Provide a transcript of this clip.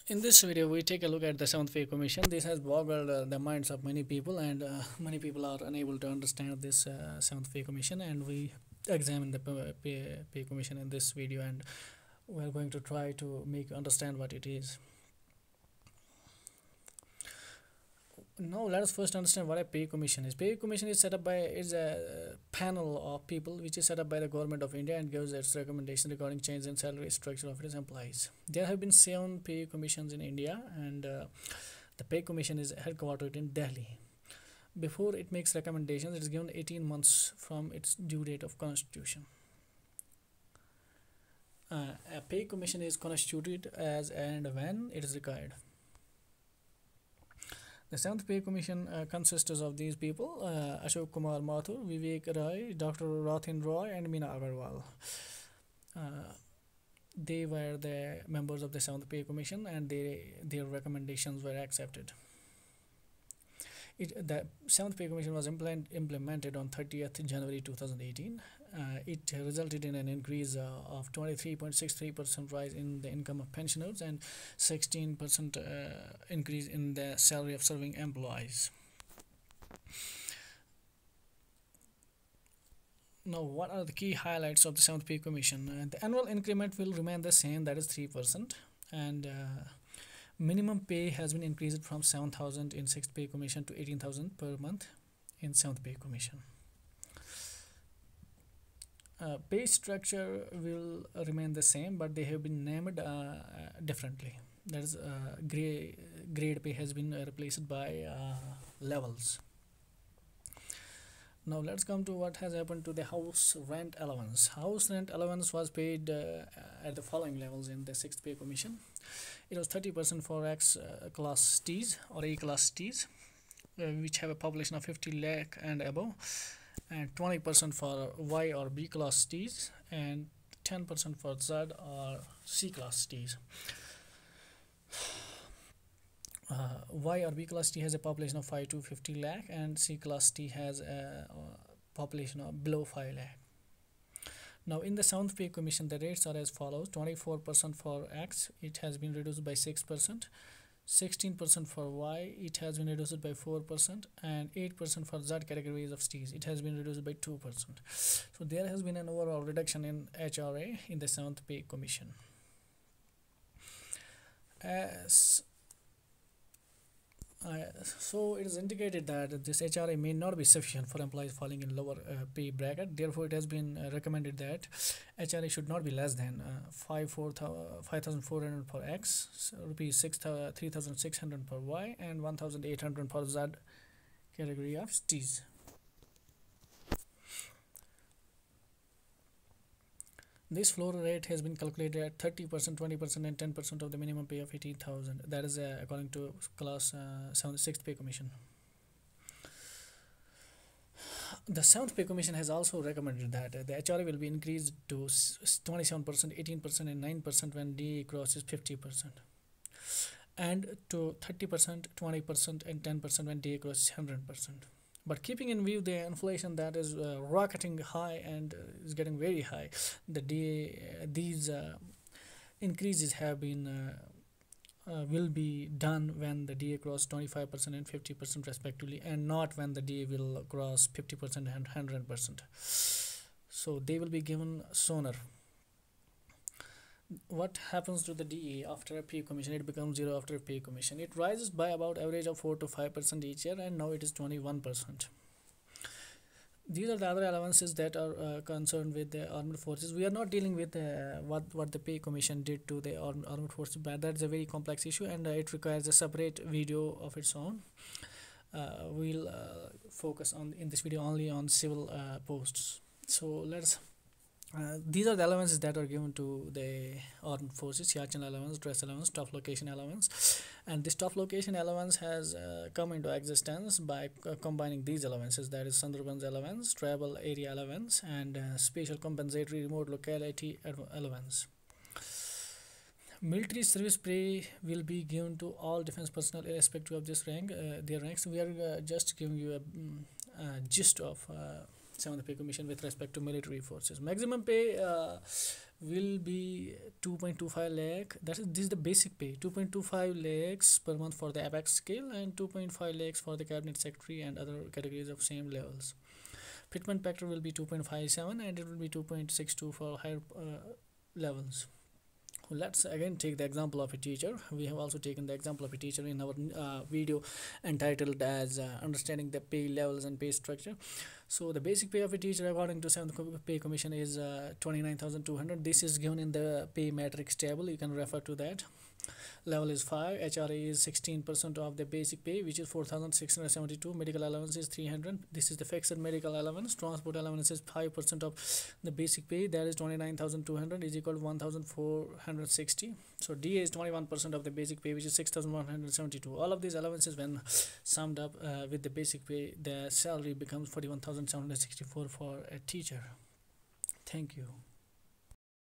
In this video, we take a look at the Seventh Pay Commission. This has boggled the minds of many people, and many people are unable to understand this Seventh Pay Commission. And we examine the pay Commission in this video, and we are going to try to make you understand what it is. Now, let us first understand what a pay commission is. Pay commission is set up by is a panel of people which is set up by the government of India and gives its recommendation regarding change in salary structure of its employees. There have been 7 pay commissions in India, and the pay commission is headquartered in Delhi. Before it makes recommendations, it is given 18 months from its due date of constitution. A pay commission is constituted as and when it is required. The 7th Pay Commission consists of these people: Ashok Kumar Mathur, Vivek Rai, Dr. Rathin Roy, and Meena Agarwal. They were the members of the 7th Pay Commission, and their recommendations were accepted. The 7th Pay Commission was implemented on 30th January 2018. It resulted in an increase of 23.63% rise in the income of pensioners and 16% increase in the salary of serving employees. Now, what are the key highlights of the 7th Pay Commission? The annual increment will remain the same, that is 3%, and minimum pay has been increased from 7,000 in 6th Pay Commission to 18,000 per month in 7th Pay Commission. Pay structure will remain the same, but they have been named differently. That is, grade pay has been replaced by levels. Now let's come to what has happened to the house rent allowance. House rent allowance was paid at the following levels in the 6th Pay Commission. It was 30% for X class Ts or A class Ts, which have a population of 50 lakh and above, and 20% for Y or B class Ts, and 10% for Z or C class Ts. Y or B class T has a population of 5 to 50 lakh, and C class T has a population of below 5 lakh. Now, in the 7th Pay Commission, the rates are as follows: 24% for X, it has been reduced by 6%. 16% for Y, it has been reduced by 4%, and 8% for Z categories of Ts, it has been reduced by 2%. So there has been an overall reduction in HRA in the 7th Pay Commission. So it is indicated that this HRA may not be sufficient for employees falling in lower pay bracket. Therefore, it has been recommended that HRA should not be less than 5,400 for X, so rupees 3,600 for Y, and 1,800 for Z category of Ts. This floor rate has been calculated at 30%, 20%, and 10% of the minimum pay of 18,000. That is according to class 6th Pay Commission. The 7th Pay Commission has also recommended that the HRA will be increased to 27%, 18%, and 9% when DA crosses 50%, and to 30%, 20%, and 10% when DA crosses 100%. But keeping in view the inflation that is rocketing high and is getting very high, these increases have been will be done when the DA cross 25% and 50% respectively, and not when the DA will cross 50% and 100%. So they will be given sooner. What happens to the DA after a pay commission? It becomes 0 after a pay commission. It rises by about average of 4 to 5% each year, and now it is 21%. These are the other allowances that are concerned with the armed forces. We are not dealing with what the pay commission did to the armed forces, but that's a very complex issue, and it requires a separate video of its own. We'll focus on in this video only on civil posts. So let's these are the allowances that are given to the armed forces: Yachan allowance, dress allowance, staff location allowance. And this staff location allowance has come into existence by combining these allowances, that is Sundarban's allowance, travel area allowance, and special compensatory remote locality allowance. Military service pay will be given to all defense personnel irrespective of this rank, their ranks. We are just giving you a gist of seventh pay commission with respect to military forces. Maximum pay will be 2.25 lakh. This is the basic pay. 2.25 lakhs per month for the apex scale and 2.5 lakhs for the cabinet secretary and other categories of same levels. Fitment factor will be 2.57 and it will be 2.62 for higher levels. Let's again take the example of a teacher. We have also taken the example of a teacher in our video entitled as understanding the pay levels and pay structure. So the basic pay of a teacher according to 7th pay commission is 29,200. This is given in the pay matrix table. You can refer to that. Level is 5. HRA is 16% of the basic pay, which is 4,672. Medical allowance is 300. This is the fixed medical allowance. Transport allowance is 5% of the basic pay, that is 29,200 is equal to 1,460. So DA is 21% of the basic pay, which is 6,172. All of these allowances when summed up with the basic pay, the salary becomes 41,764 for a teacher. Thank you.